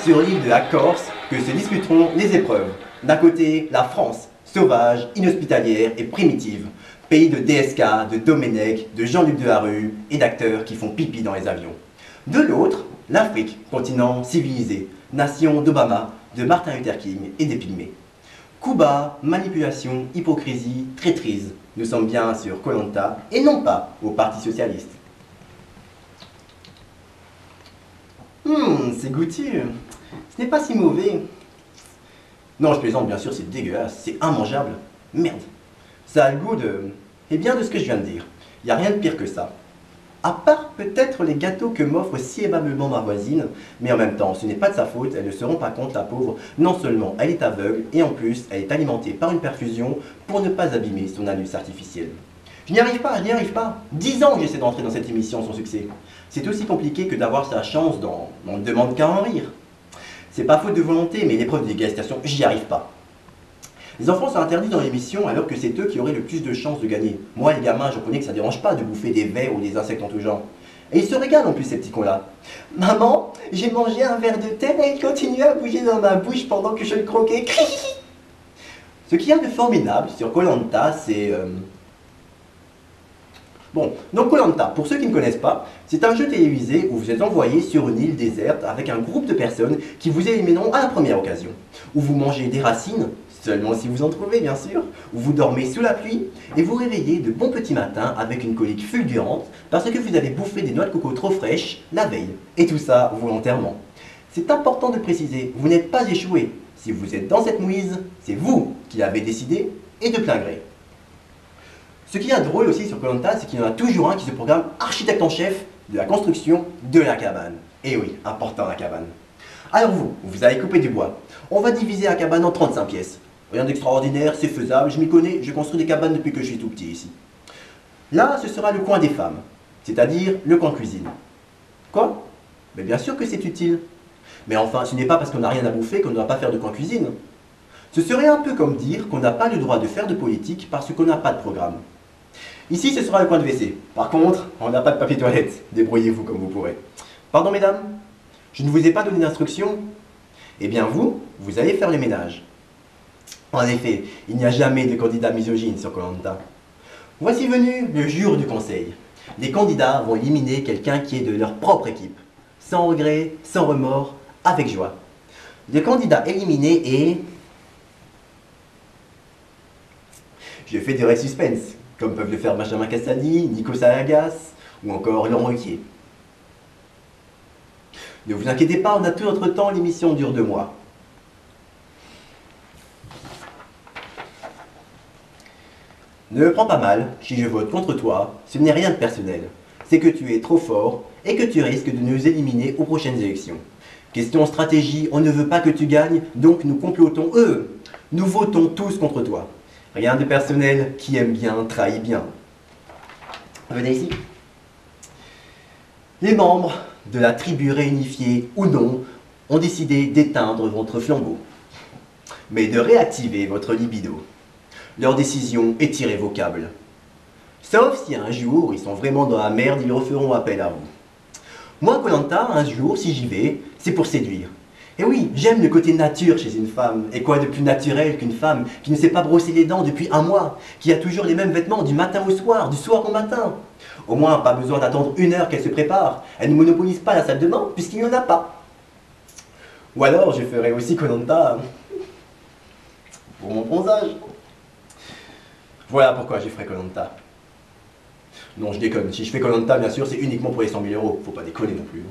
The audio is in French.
sur l'île de la Corse que se disputeront les épreuves. D'un côté, la France, sauvage, inhospitalière et primitive, pays de DSK, de Domenech, de Jean-Luc Delarue et d'acteurs qui font pipi dans les avions. De l'autre, l'Afrique, continent civilisé, nation d'Obama, de Martin Luther King et des Pygmées. Coup bas, manipulation, hypocrisie, traîtrise. Nous sommes bien sur koh Lanta et non pas au Parti Socialiste. C'est goûtu. Ce n'est pas si mauvais. Non, je plaisante, bien sûr, c'est dégueulasse, c'est immangeable. Merde. Ça a le goût de... Eh bien, de ce que je viens de dire. Il n'y a rien de pire que ça. À part peut-être les gâteaux que m'offre si aimablement ma voisine, mais en même temps, ce n'est pas de sa faute, elle ne se rend pas compte, la pauvre. Non seulement elle est aveugle, et en plus, elle est alimentée par une perfusion pour ne pas abîmer son anus artificiel. Je n'y arrive pas, je n'y arrive pas. 10 ans que j'essaie d'entrer dans cette émission sans succès. C'est aussi compliqué que d'avoir sa chance dans On ne demande qu'à en rire. C'est pas faute de volonté, mais l'épreuve de dégustation, j'y arrive pas. Les enfants sont interdits dans l'émission alors que c'est eux qui auraient le plus de chances de gagner. Moi, les gamins, je connais que ça dérange pas de bouffer des vers ou des insectes en tout genre. Et ils se régalent en plus, ces petits cons-là. Maman, j'ai mangé un verre de terre et il continuait à bouger dans ma bouche pendant que je le croquais. Ce qu'il y a de formidable sur koh Lanta, c'est... Bon, donc koh Lanta, pour ceux qui ne connaissent pas, c'est un jeu télévisé où vous êtes envoyé sur une île déserte avec un groupe de personnes qui vous élimineront à la première occasion. Où vous mangez des racines, seulement si vous en trouvez bien sûr, où vous dormez sous la pluie et vous réveillez de bon petit matin avec une colique fulgurante parce que vous avez bouffé des noix de coco trop fraîches la veille. Et tout ça volontairement. C'est important de préciser, vous n'êtes pas échoué. Si vous êtes dans cette mouise, c'est vous qui l'avez décidé et de plein gré. Ce qui est drôle aussi sur koh Lanta, c'est qu'il y en a toujours un qui se programme architecte en chef de la construction de la cabane. Et oui, important la cabane. Alors vous allez couper du bois. On va diviser la cabane en 35 pièces. Rien d'extraordinaire, c'est faisable, je m'y connais, je construis des cabanes depuis que je suis tout petit ici. Là, ce sera le coin des femmes, c'est-à-dire le coin cuisine. Quoi? Mais bien sûr que c'est utile. Mais enfin, ce n'est pas parce qu'on n'a rien à bouffer qu'on ne doit pas faire de coin cuisine. Ce serait un peu comme dire qu'on n'a pas le droit de faire de politique parce qu'on n'a pas de programme. Ici, ce sera le coin de WC. Par contre, on n'a pas de papier toilette. Débrouillez-vous comme vous pourrez. Pardon, mesdames? Je ne vous ai pas donné d'instructions? Eh bien, vous allez faire le ménage. En effet, il n'y a jamais de candidat misogyne sur koh Lanta. Voici venu le jour du conseil. Les candidats vont éliminer quelqu'un qui est de leur propre équipe. Sans regret, sans remords, avec joie. Le candidat éliminé est... Je fais du vrai suspense, comme peuvent le faire Benjamin Castaldi, Nico Salagas ou encore Laurent Ruquier. Ne vous inquiétez pas, on a tout notre temps, l'émission dure 2 mois. Ne me prends pas mal, si je vote contre toi, ce n'est rien de personnel. C'est que tu es trop fort et que tu risques de nous éliminer aux prochaines élections. Question stratégie, on ne veut pas que tu gagnes, donc nous complotons eux. Nous votons tous contre toi. Rien de personnel, qui aime bien, trahit bien. Venez ici. Les membres de la tribu réunifiée ou non ont décidé d'éteindre votre flambeau, mais de réactiver votre libido. Leur décision est irrévocable. Sauf si un jour ils sont vraiment dans la merde, ils referont appel à vous. Moi, koh Lanta, un jour, si j'y vais, c'est pour séduire. Et oui, j'aime le côté nature chez une femme. Et quoi de plus naturel qu'une femme qui ne s'est pas brossé les dents depuis 1 mois, qui a toujours les mêmes vêtements du matin au soir, du soir au matin. Au moins, pas besoin d'attendre 1 heure qu'elle se prépare. Elle ne monopolise pas la salle de bain, puisqu'il n'y en a pas. Ou alors, je ferai aussi koh Lanta pour mon bronzage. Voilà pourquoi je ferai koh Lanta. Non, je déconne. Si je fais koh Lanta, bien sûr, c'est uniquement pour les 100 000 €. Faut pas déconner non plus.